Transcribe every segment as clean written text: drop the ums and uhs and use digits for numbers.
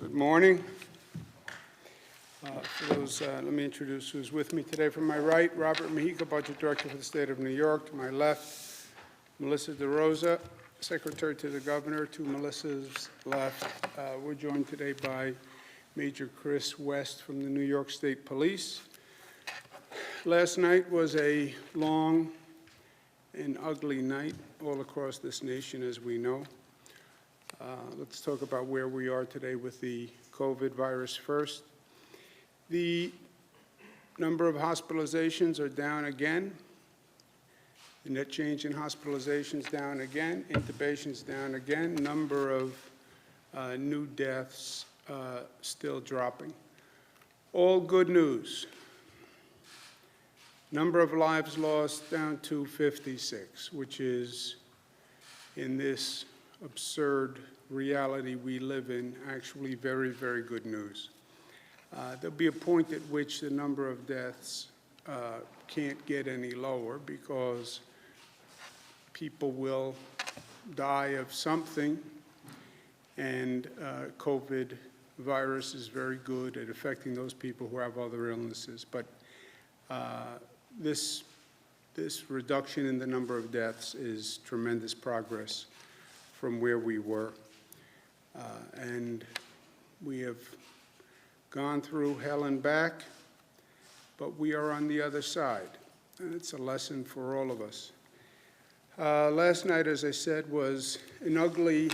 Good morning. For those, let me introduce who's with me today. From my right, Robert Mejica, Budget Director for the State of New York. To my left, Melissa DeRosa, Secretary to the Governor. To Melissa's left, we're joined today by Major Chris West from the New York State Police. Last night was a long and ugly night all across this nation, as we know. Let's talk about where we are today with the COVID virus first. The number of hospitalizations are down again. The net change in hospitalizations down again. Intubations down again. Number of new deaths still dropping. All good news. Number of lives lost down to 56, which is, in this absurd reality we live in, actually very, very good news. There'll be a point at which the number of deaths can't get any lower because people will die of something, and COVID virus is very good at affecting those people who have other illnesses. But this reduction in the number of deaths is tremendous progress from where we were. And we have gone through hell and back, but we are on the other side. And it's a lesson for all of us. Last night, as I said, was an ugly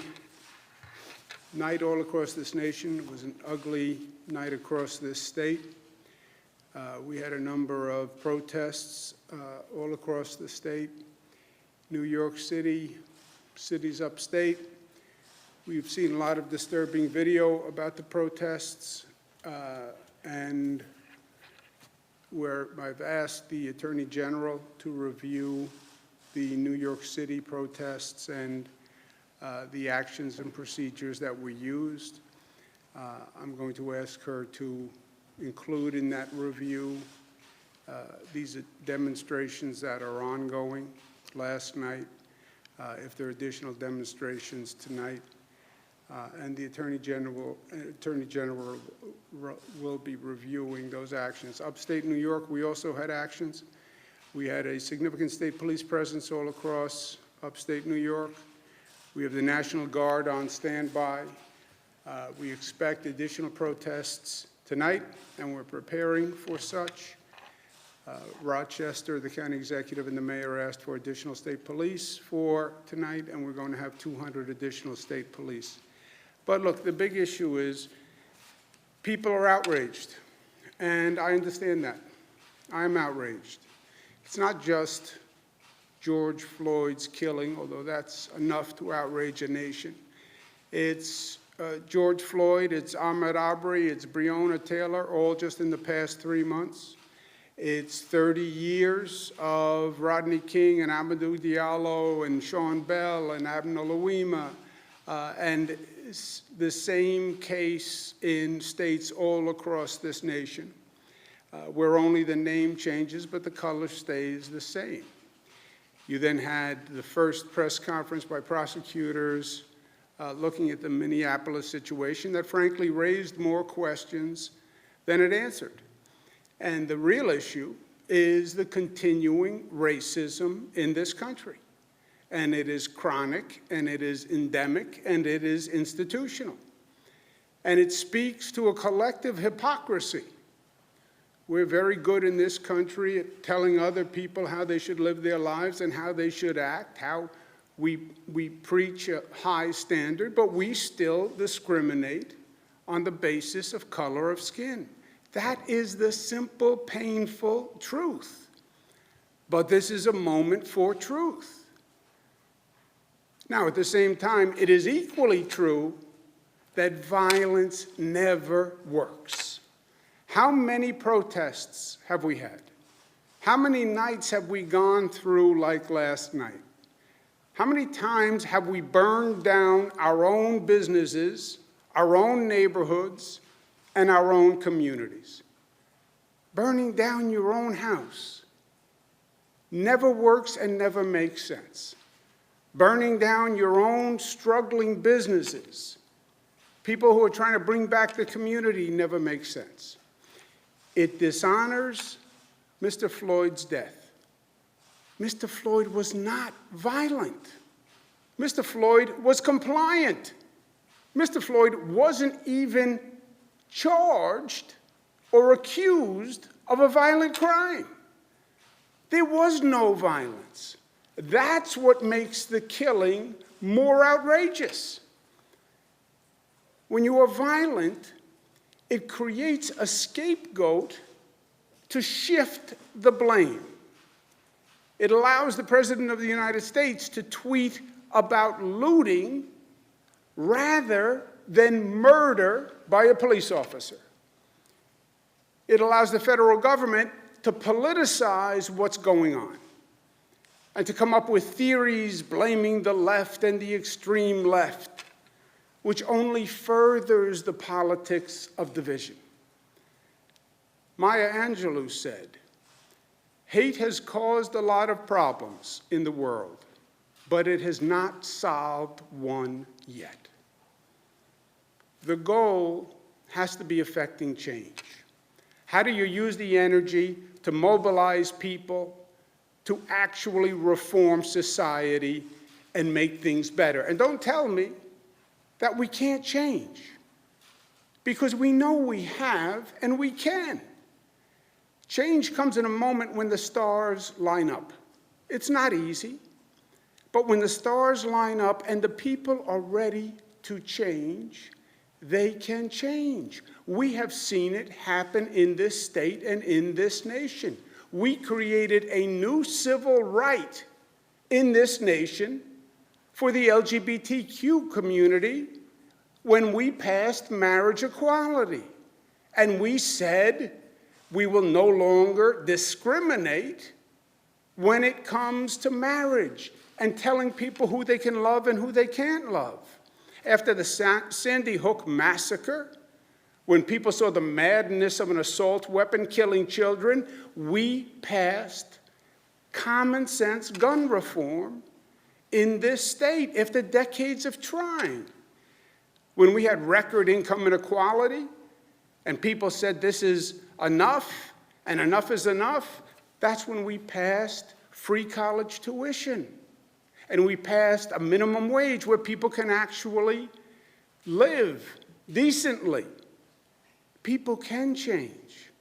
night all across this nation. It was an ugly night across this state. We had a number of protests all across the state. New York City, cities upstate. We've seen a lot of disturbing video about the protests, and where I've asked the Attorney General to review the New York City protests and the actions and procedures that were used. I'm going to ask her to include in that review these demonstrations that are ongoing last night, if there are additional demonstrations tonight, and the Attorney General will be reviewing those actions. Upstate New York, we also had actions. We had a significant state police presence all across upstate New York. We have the National Guard on standby. We expect additional protests tonight, and we're preparing for such. Rochester, the county executive, and the mayor asked for additional state police for tonight, and we're going to have 200 additional state police. But look, the big issue is people are outraged, and I understand that. I'm outraged. It's not just George Floyd's killing, although that's enough to outrage a nation. It's George Floyd, it's Ahmaud Arbery, it's Breonna Taylor, all just in the past 3 months. It's 30 years of Rodney King and Amadou Diallo and Sean Bell and Abner Louima, and the same case in states all across this nation, where only the name changes, but the color stays the same. You then had the first press conference by prosecutors looking at the Minneapolis situation that frankly raised more questions than it answered. And the real issue is the continuing racism in this country. And it is chronic, and it is endemic, and it is institutional. And it speaks to a collective hypocrisy. We're very good in this country at telling other people how they should live their lives and how they should act, how we preach a high standard, but we still discriminate on the basis of color of skin. That is the simple, painful truth. But this is a moment for truth. Now, at the same time, it is equally true that violence never works. How many protests have we had? How many nights have we gone through like last night? How many times have we burned down our own businesses, our own neighborhoods, and our own communities? Burning down your own house never works and never makes sense. Burning down your own struggling businesses people who are trying to bring back the community never make sense. It dishonors Mr. Floyd's death. Mr. Floyd was not violent. Mr. Floyd was compliant. Mr. Floyd wasn't even charged or accused of a violent crime. There was no violence. That's what makes the killing more outrageous. When you are violent, it creates a scapegoat to shift the blame. It allows the President of the United States to tweet about looting rather than murder by a police officer. It allows the federal government to politicize what's going on and to come up with theories blaming the left and the extreme left, which only furthers the politics of division. Maya Angelou said, "Hate has caused a lot of problems in the world, but it has not solved one yet." The goal has to be affecting change. How do you use the energy to mobilize people to actually reform society and make things better? And don't tell me that we can't change, because we know we have and we can. Change comes in a moment when the stars line up. It's not easy, but when the stars line up and the people are ready to change, they can change. We have seen it happen in this state and in this nation. We created a new civil right in this nation for the LGBTQ community when we passed marriage equality. And we said we will no longer discriminate when it comes to marriage and telling people who they can love and who they can't love. After the Sandy Hook massacre, when people saw the madness of an assault weapon killing children, we passed common sense gun reform in this state after decades of trying. When we had record income inequality and people said this is enough and enough is enough, that's when we passed free college tuition. And we passed a minimum wage where people can actually live decently. People can change.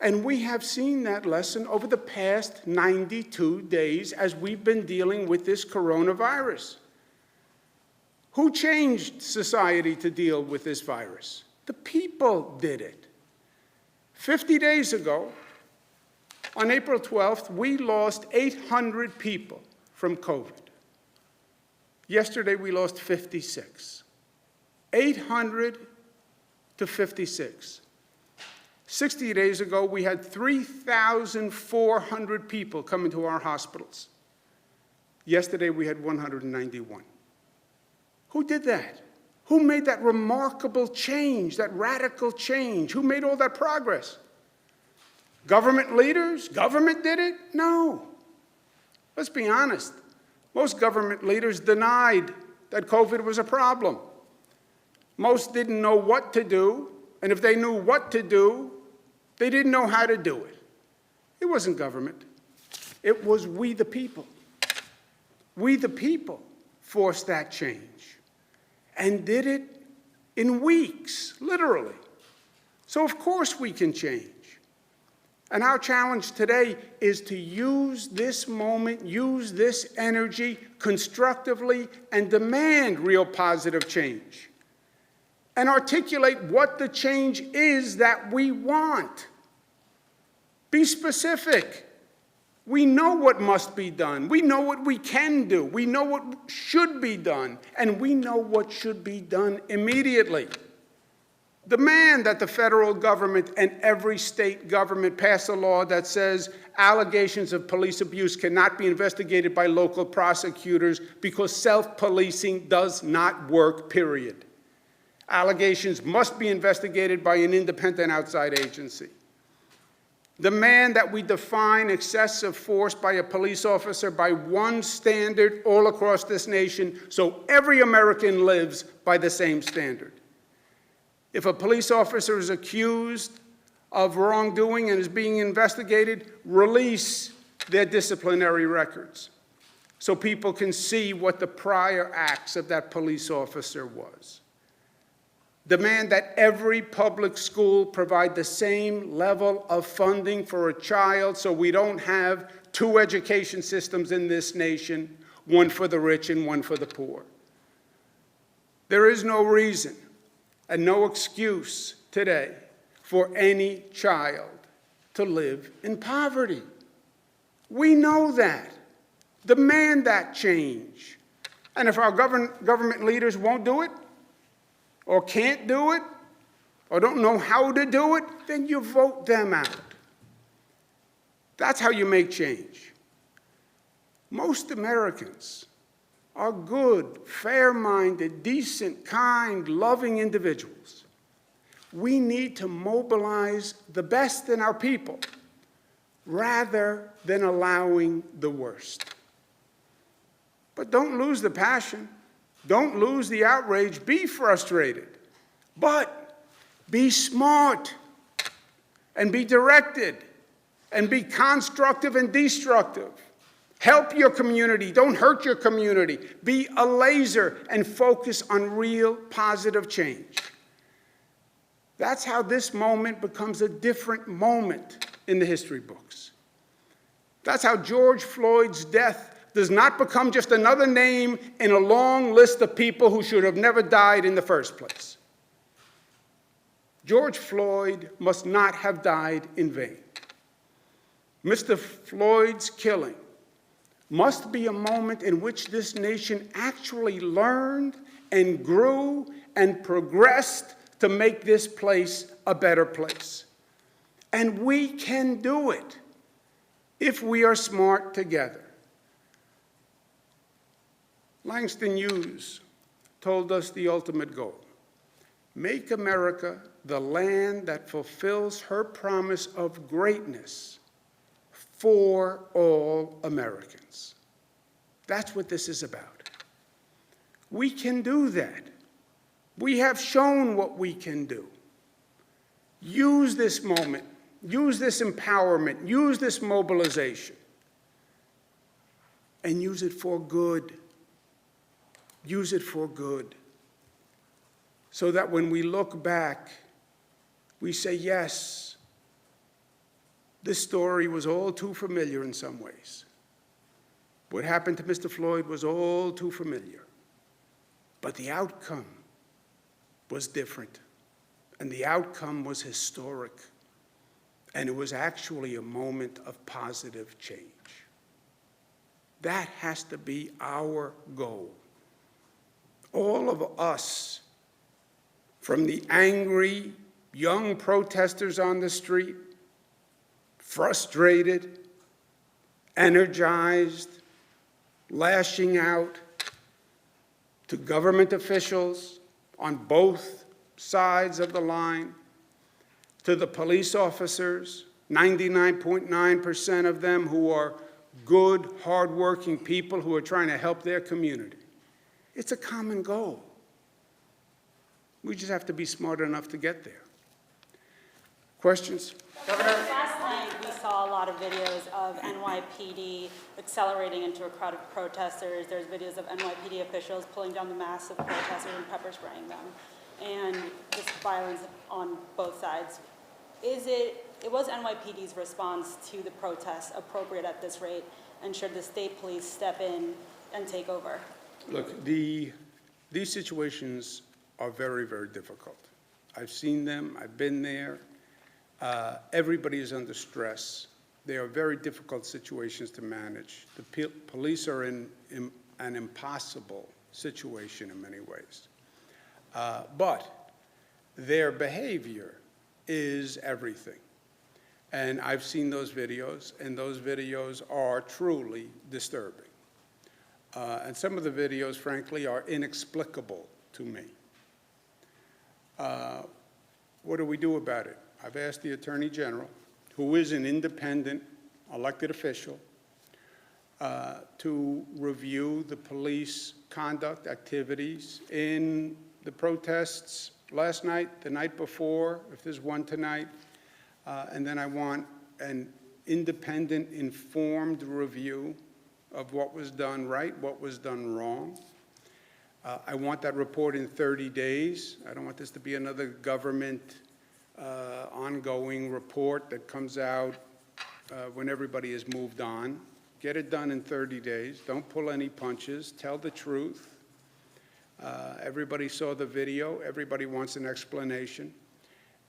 And we have seen that lesson over the past 92 days as we've been dealing with this coronavirus. Who changed society to deal with this virus? The people did it. 50 days ago, on April 12th, we lost 800 people from COVID. Yesterday, we lost 56. 800 to 56. 60 days ago, we had 3,400 people come into our hospitals. Yesterday, we had 191. Who did that? Who made that remarkable change, that radical change? Who made all that progress? Government leaders? Government did it? No. Let's be honest. Most government leaders denied that COVID was a problem. Most didn't know what to do, and if they knew what to do, they didn't know how to do it. It wasn't government. It was we the people. We the people forced that change and did it in weeks, literally. So of course we can change. And our challenge today is to use this moment, use this energy constructively, and demand real positive change. And articulate what the change is that we want. Be specific. We know what must be done. We know what we can do. We know what should be done. And we know what should be done immediately. Demand that the federal government and every state government pass a law that says allegations of police abuse cannot be investigated by local prosecutors because self-policing does not work, period. Allegations must be investigated by an independent outside agency. Demand that we define excessive force by a police officer by one standard all across this nation so every American lives by the same standard. If a police officer is accused of wrongdoing and is being investigated, release their disciplinary records so people can see what the prior acts of that police officer was. Demand that every public school provide the same level of funding for a child so we don't have two education systems in this nation, one for the rich and one for the poor. There is no reason and no excuse today for any child to live in poverty. We know that. Demand that change. And if our government leaders won't do it, or can't do it, or don't know how to do it, then you vote them out. That's how you make change. Most Americans are good, fair-minded, decent, kind, loving individuals. We need to mobilize the best in our people rather than allowing the worst. But don't lose the passion. Don't lose the outrage. Be frustrated. But be smart and be directed and be constructive and destructive. Help your community. Don't hurt your community. Be a laser and focus on real positive change. That's how this moment becomes a different moment in the history books. That's how George Floyd's death does not become just another name in a long list of people who should have never died in the first place. George Floyd must not have died in vain. Mr. Floyd's killing must be a moment in which this nation actually learned and grew and progressed to make this place a better place. And we can do it if we are smart together. Langston Hughes told us the ultimate goal: make America the land that fulfills her promise of greatness for all Americans. That's what this is about. We can do that. We have shown what we can do. Use this moment, use this empowerment, use this mobilization, and use it for good. Use it for good, so that when we look back, we say, yes, this story was all too familiar in some ways. What happened to Mr. Floyd was all too familiar. But the outcome was different, and the outcome was historic, and it was actually a moment of positive change. That has to be our goal. All of us, from the angry young protesters on the street, frustrated, energized, lashing out, to government officials on both sides of the line, to the police officers, 99.9% of them who are good, hardworking people who are trying to help their community. It's a common goal. We just have to be smart enough to get there. Questions? Governor, last night we saw a lot of videos of NYPD accelerating into a crowd of protesters. There's videos of NYPD officials pulling down the masks of protesters and pepper spraying them, and just violence on both sides. It was NYPD's response to the protests appropriate at this rate, and should the state police step in and take over? Look, these situations are very, very difficult. I've seen them. I've been there. Everybody is under stress. They are very difficult situations to manage. The police are in an impossible situation in many ways. But their behavior is everything. And I've seen those videos, and those videos are truly disturbing. And some of the videos, frankly, are inexplicable to me. What do we do about it? I've asked the Attorney General, who is an independent elected official, to review the police conduct activities in the protests last night, the night before, if there's one tonight, and then I want an independent, informed review of what was done right, what was done wrong. I want that report in 30 days. I don't want this to be another government ongoing report that comes out when everybody has moved on. Get it done in 30 days. Don't pull any punches. Tell the truth. Everybody saw the video. Everybody wants an explanation.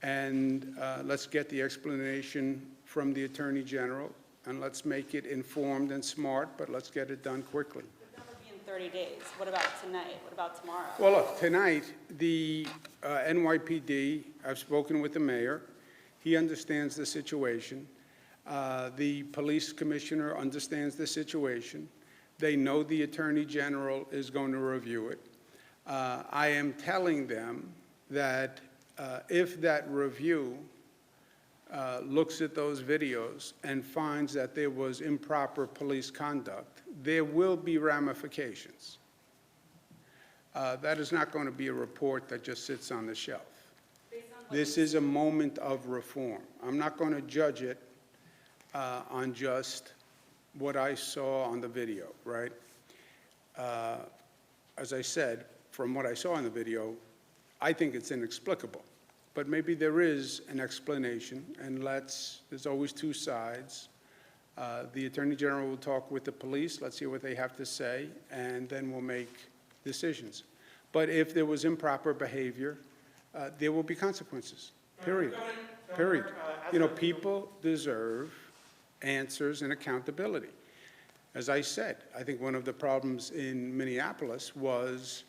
And let's get the explanation from the Attorney General, and let's make it informed and smart, but let's get it done quickly. That would be in 30 days. What about tonight? What about tomorrow? Well, look, tonight, the NYPD, I've spoken with the mayor. He understands the situation. The police commissioner understands the situation. They know the Attorney General is going to review it. I am telling them that if that review looks at those videos and finds that there was improper police conduct, there will be ramifications. That is not going to be a report that just sits on the shelf. This is a moment of reform. I'm not going to judge it on just what I saw on the video, right? As I said, from what I saw in the video, I think it's inexplicable. But maybe there is an explanation, and there's always two sides. The Attorney General will talk with the police, let's hear what they have to say, and then we'll make decisions. But if there was improper behavior, there will be consequences, period. Period. You know, people deserve answers and accountability. As I said, I think one of the problems in Minneapolis was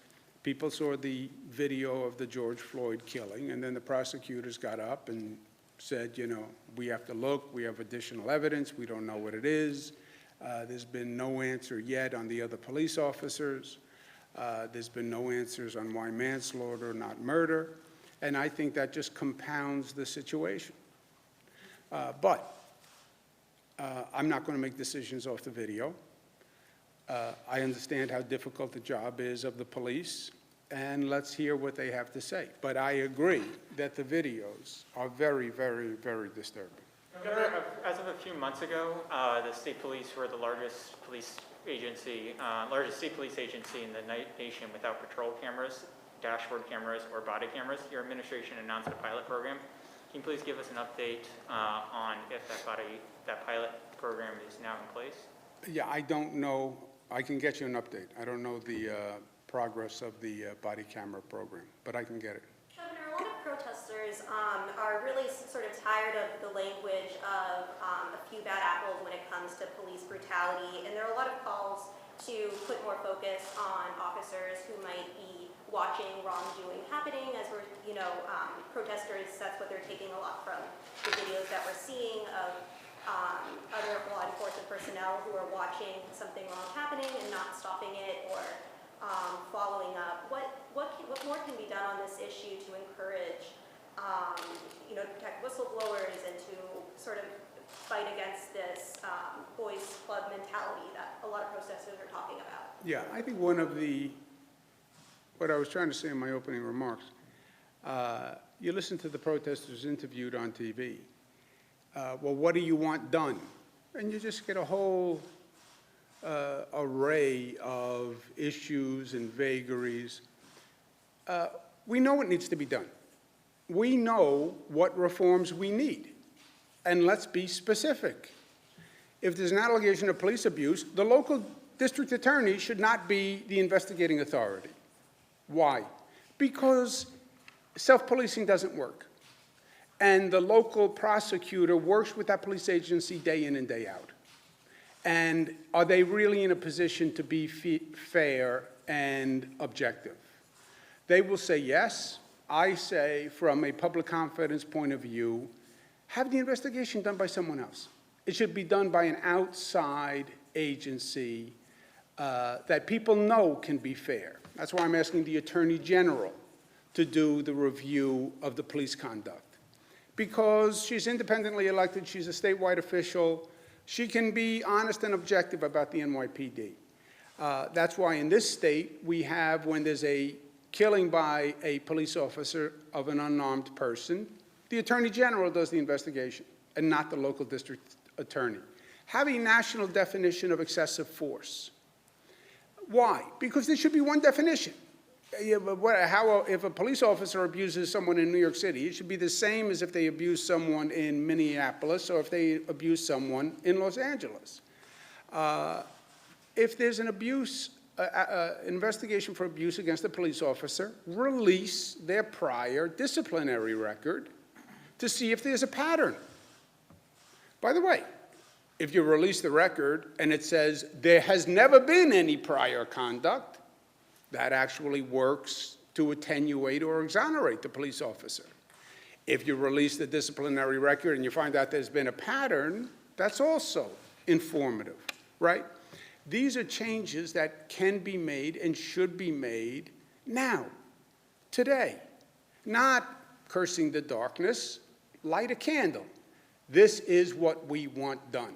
people saw the video of the George Floyd killing, and then the prosecutors got up and said, you know, we have to look, we have additional evidence, we don't know what it is. There's been no answer yet on the other police officers. There's been no answers on why manslaughter, not murder. And I think that just compounds the situation. But I'm not going to make decisions off the video. I understand how difficult the job is of the police, and let's hear what they have to say. But I agree that the videos are very, very, very disturbing. Governor, as of a few months ago, the state police were the largest state police agency in the nation without patrol cameras, dashboard cameras, or body cameras. Your administration announced a pilot program. Can you please give us an update on if that pilot program is now in place? Yeah, I don't know. I can get you an update. I don't know the progress of the body camera program, but I can get it. Governor, a lot of protesters are really sort of tired of the language of a few bad apples when it comes to police brutality, and there are a lot of calls to put more focus on officers who might be watching wrongdoing happening. As we're, protesters, that's what they're taking a lot from the videos that we're seeing of other law enforcement personnel who are watching something wrong happening and not stopping it or following up. What more can be done on this issue to encourage, to protect whistleblowers and to sort of fight against this boys club mentality that a lot of protesters are talking about? Yeah, I think what I was trying to say in my opening remarks, you listen to the protesters interviewed on TV. Well, what do you want done? And you just get a whole array of issues and vagaries. We know what needs to be done. We know what reforms we need. And let's be specific. If there's an allegation of police abuse, the local district attorney should not be the investigating authority. Why? Because self-policing doesn't work. And the local prosecutor works with that police agency day in and day out. And are they really in a position to be fair and objective? They will say yes. I say, from a public confidence point of view, have the investigation done by someone else. It should be done by an outside agency that people know can be fair. That's why I'm asking the Attorney General to do the review of the police conduct. Because she's independently elected, she's a statewide official, she can be honest and objective about the NYPD. That's why in this state we have, when there's a killing by a police officer of an unarmed person, the Attorney General does the investigation and not the local district attorney. Have a national definition of excessive force. Why? Because there should be one definition. If a police officer abuses someone in New York City, it should be the same as if they abuse someone in Minneapolis or if they abuse someone in Los Angeles. If there's an investigation for abuse against a police officer, release their prior disciplinary record to see if there's a pattern. By the way, if you release the record and it says there has never been any prior conduct, that actually works to attenuate or exonerate the police officer. If you release the disciplinary record and you find out there's been a pattern, that's also informative, right? These are changes that can be made and should be made now, today. Not cursing the darkness, light a candle. This is what we want done.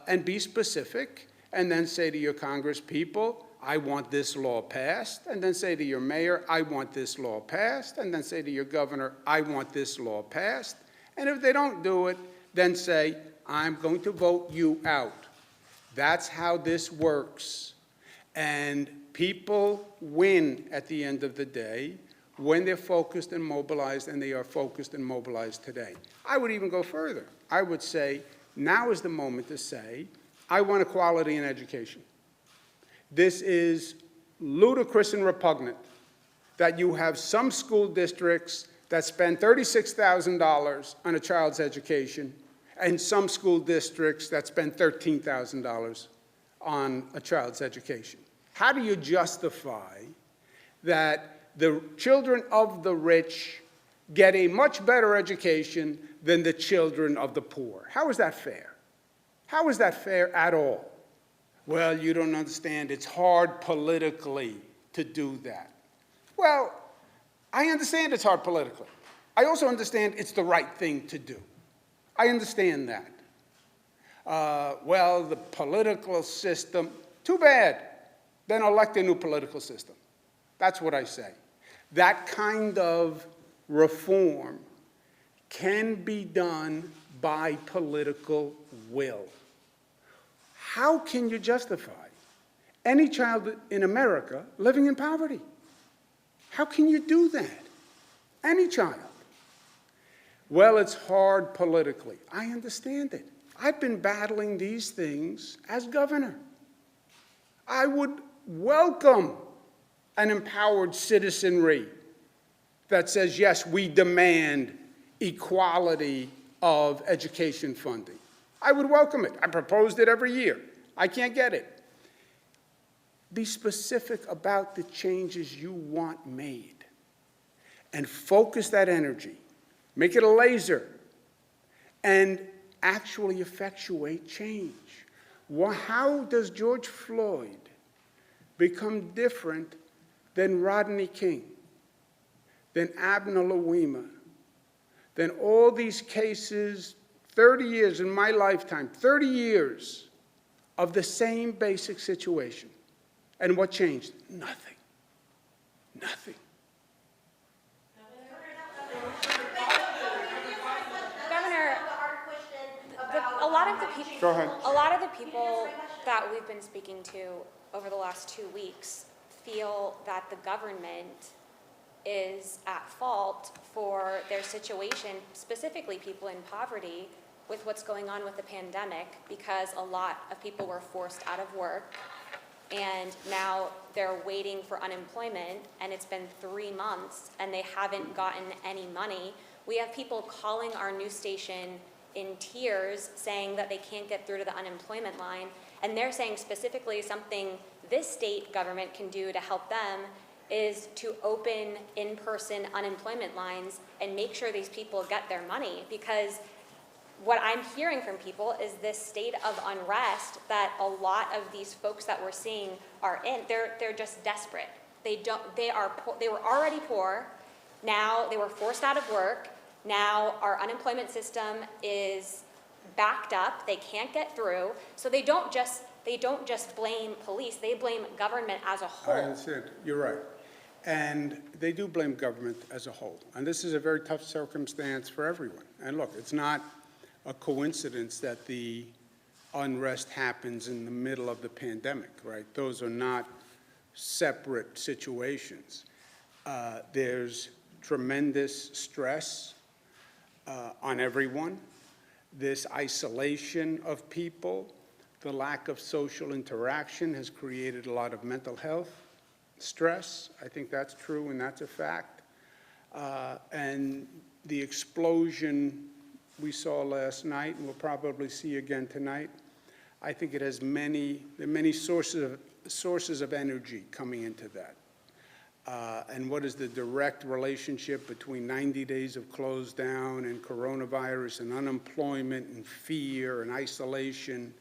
And be specific, and then say to your Congress people, I want this law passed, and then say to your mayor, I want this law passed, and then say to your governor, I want this law passed. And if they don't do it, then say, I'm going to vote you out. That's how this works. And people win at the end of the day when they're focused and mobilized, and they are focused and mobilized today. I would even go further. I would say, now is the moment to say, I want equality in education. This is ludicrous and repugnant that you have some school districts that spend $36,000 on a child's education and some school districts that spend $13,000 on a child's education. How do you justify that the children of the rich get a much better education than the children of the poor? How is that fair? How is that fair at all? Well, you don't understand. It's hard politically to do that. Well, I understand it's hard politically. I also understand it's the right thing to do. I understand that. Well, the political system, too bad. Then elect a new political system. That's what I say. That kind of reform can be done by political will. How can you justify any child in America living in poverty? How can you do that? Any child. Well, it's hard politically. I understand it. I've been battling these things as governor. I would welcome an empowered citizenry that says, yes, we demand equality of education funding. I would welcome it. I proposed it every year. I can't get it. Be specific about the changes you want made and focus that energy. Make it a laser and actually effectuate change. How does George Floyd become different than Rodney King, than Abner Louima, than all these cases, 30 years in my lifetime, 30 years of the same basic situation? And what changed? Nothing. Nothing. Governor, a lot of the people. Go ahead. A lot of the people that we've been speaking to over the last 2 weeks feel that the government is at fault for their situation, specifically people in poverty, with what's going on with the pandemic, because a lot of people were forced out of work and now they're waiting for unemployment, and it's been 3 months and they haven't gotten any money. We have people calling our news station in tears saying that they can't get through to the unemployment line, and they're saying specifically something this state government can do to help them is to open in-person unemployment lines and make sure these people get their money, because what I'm hearing from people is this state of unrest that a lot of these folks that we're seeing are in. They're just desperate. They were already poor. Now they were forced out of work. Now our unemployment system is backed up. They can't get through. So they don't just blame police. They blame government as a whole. I understand. You're right. And they do blame government as a whole. And this is a very tough circumstance for everyone. And look, it's not a coincidence that the unrest happens in the middle of the pandemic, right? Those are not separate situations. There's tremendous stress on everyone. This isolation of people, the lack of social interaction has created a lot of mental health stress. I think that's true, and that's a fact. And the explosion we saw last night, and we'll probably see again tonight, I think it has many sources of energy coming into that. And what is the direct relationship between 90 days of close down and coronavirus and unemployment and fear and isolation,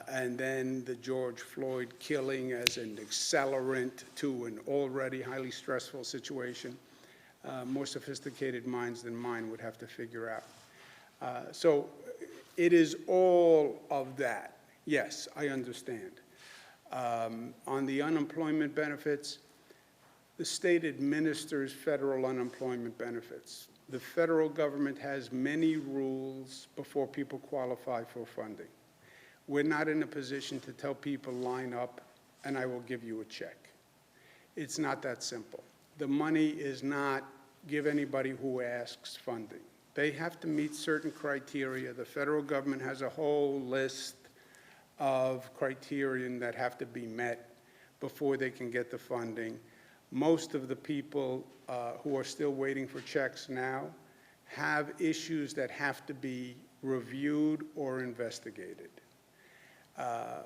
and then the George Floyd killing as an accelerant to an already highly stressful situation? More sophisticated minds than mine would have to figure out. So it is all of that. Yes, I understand. On the unemployment benefits, the state administers federal unemployment benefits. The federal government has many rules before people qualify for funding. We're not in a position to tell people line up and I will give you a check. It's not that simple. The money is not give anybody who asks funding. They have to meet certain criteria. The federal government has a whole list of criterion that have to be met before they can get the funding. Most of the people who are still waiting for checks now have issues that have to be reviewed or investigated. I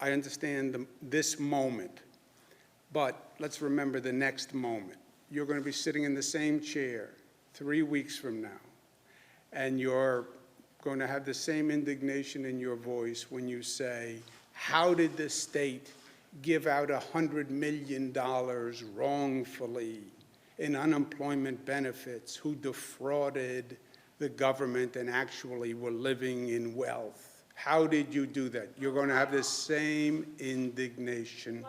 understand this moment, but let's remember the next moment. You're going to be sitting in the same chair 3 weeks from now, and you're going to have the same indignation in your voice when you say, how did the state give out $100 million wrongfully in unemployment benefits, who defrauded the government and actually were living in wealth? How did you do that? You're going to have the same indignation.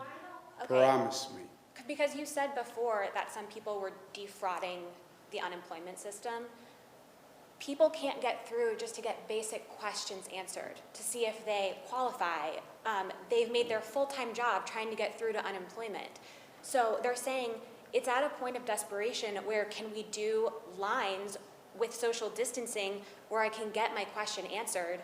Okay. Promise me. Because you said before that some people were defrauding the unemployment system. People can't get through just to get basic questions answered, to see if they qualify. They've made their full-time job trying to get through to unemployment. So they're saying it's at a point of desperation where can we do lines with social distancing where I can get my question answered,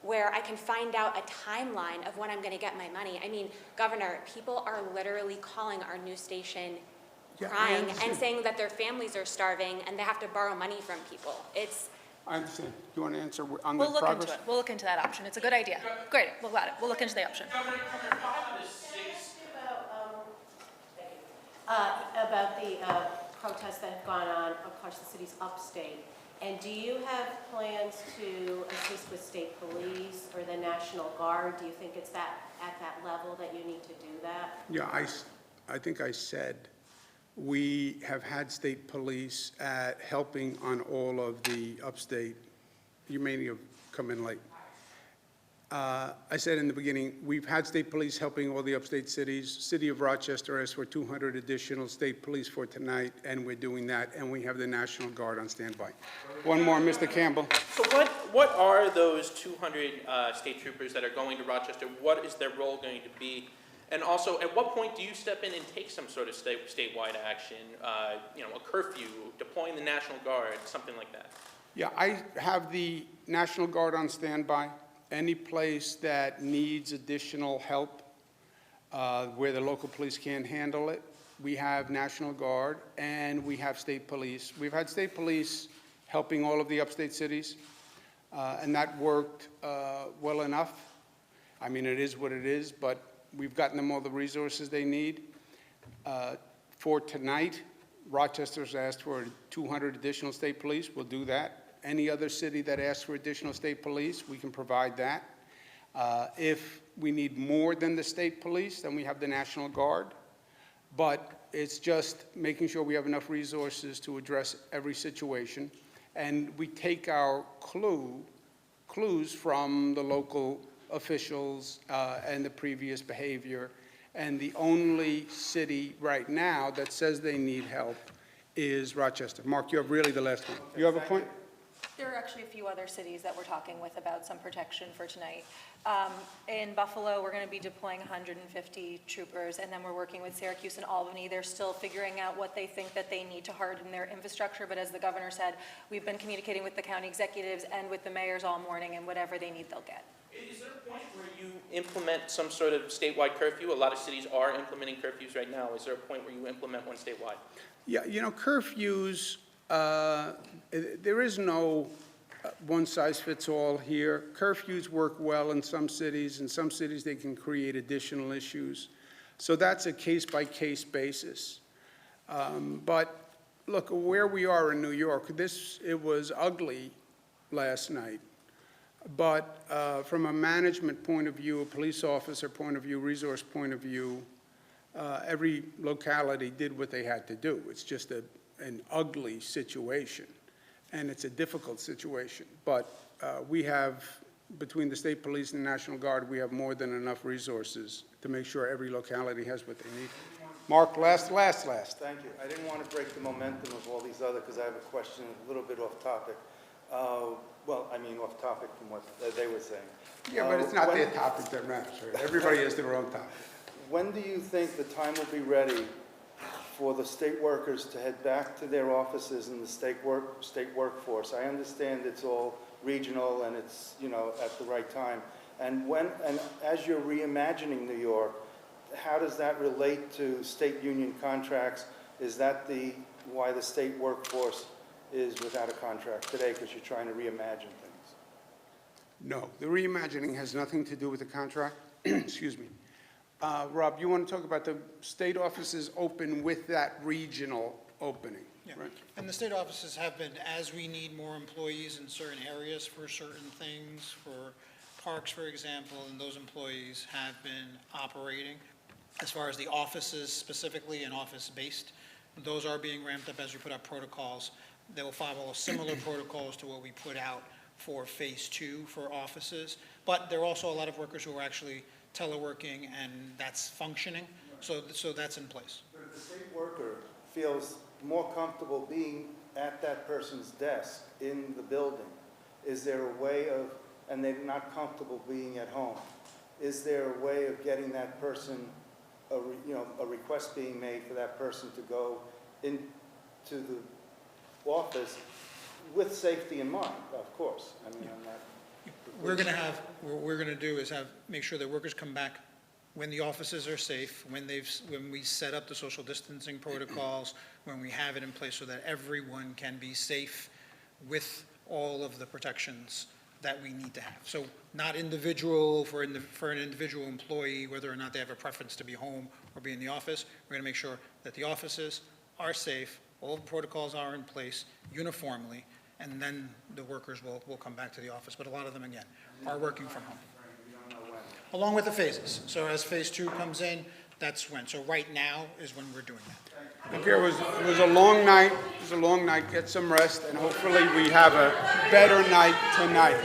where I can find out a timeline of when I'm going to get my money. I mean, Governor, people are literally calling our news station crying and saying that their families are starving and they have to borrow money from people. I understand. You want to answer on We'll the look progress? into it. We'll look into that option. It's a good idea. Great, we'll got it. We'll look into the option. About the protests that have gone on across the city's upstate. And do you have plans to assist with state police or the National Guard? Do you think it's at that level that you need to do that? Yeah, I think I said we have had state police helping on all of the upstate. You may have come in late. I said in the beginning, we've had state police helping all the upstate cities. City of Rochester asked for 200 additional state police for tonight, and we're doing that, and we have the National Guard on standby. One more, Mr. Campbell. So what are those 200 state troopers that are going to Rochester? What is their role going to be? And also, at what point do you step in and take some sort of statewide action, a curfew, deploying the National Guard, something like that? Yeah, I have the National Guard on standby. Any place that needs additional help where the local police can't handle it, we have National Guard and we have state police. We've had state police helping all of the upstate cities, and that worked well enough. I mean, it is what it is, but we've gotten them all the resources they need. For tonight, Rochester's asked for 200 additional state police. We'll do that. Any other city that asks for additional state police, we can provide that. If we need more than the state police, then we have the National Guard. But it's just making sure we have enough resources to address every situation. And we take our clues from the local officials and the previous behavior, And the only city right now that says they need help is Rochester. Mark, you have really the last one. You have a point? There are actually a few other cities that we're talking with about some protection for tonight. In Buffalo, we're going to be deploying 150 troopers, and then we're working with Syracuse and Albany. They're still figuring out what they think that they need to harden their infrastructure, but as the governor said, we've been communicating with the county executives and with the mayors all morning, and whatever they need, they'll get. Is there a point where you implement some sort of statewide curfew? A lot of cities are implementing curfews right now. Is there a point where you implement one statewide? Yeah, you know, curfews, there is no one-size-fits-all here. Curfews work well in some cities. In some cities, they can create additional issues. So that's a case-by-case basis. But look, where we are in New York, it was ugly last night. But from a management point of view, a police officer point of view, resource point of view, every locality did what they had to do. It's just an ugly situation, and it's a difficult situation. But we have, between the state police and the National Guard, we have more than enough resources to make sure every locality has what they need. Mark, last. Thank you. I didn't want to break the momentum of all these other, because I have a question a little bit off topic. Well, I mean off topic from what they were saying. Yeah, but it's not their topic that matters. Right? Everybody has their own topic. When do you think the time will be ready for the state workers to head back to their offices in the state workforce? I understand it's all regional and it's, you know, at the right time. And as you're reimagining New York, how does that relate to state union contracts? Is that why the state workforce is without a contract today, because you're trying to reimagine things? No, the reimagining has nothing to do with the contract. Excuse me. Rob, you want to talk about the state offices open with that regional opening? Yeah, right? and the state offices have been, as we need more employees in certain areas for certain things, for parks, for example, and those employees have been operating. As far as the offices specifically and office-based, those are being ramped up as we put out protocols. They will follow similar protocols to what we put out for phase 2 for offices, but there are also a lot of workers who are actually teleworking, and that's functioning, so that's in place. But if the state worker feels more comfortable being at that person's desk in the building, is there a way of, and they're not comfortable being at home, is there a way of getting that person, a request being made for that person to go into the office with safety in mind, of course? I mean, I'm not... What we're going to do is make sure that workers come back when the offices are safe, when we set up the social distancing protocols, when we have it in place so that everyone can be safe with all of the protections that we need to have. So not individual for an individual employee, whether or not they have a preference to be home or be in the office. We're going to make sure that the offices are safe, all the protocols are in place uniformly, and then the workers will come back to the office. But a lot of them, again, are working from home. Along with the phases. So as phase 2 comes in, that's when. So right now is when we're doing that. Okay, it was a long night. It was a long night. Get some rest, and hopefully we have a better night tonight.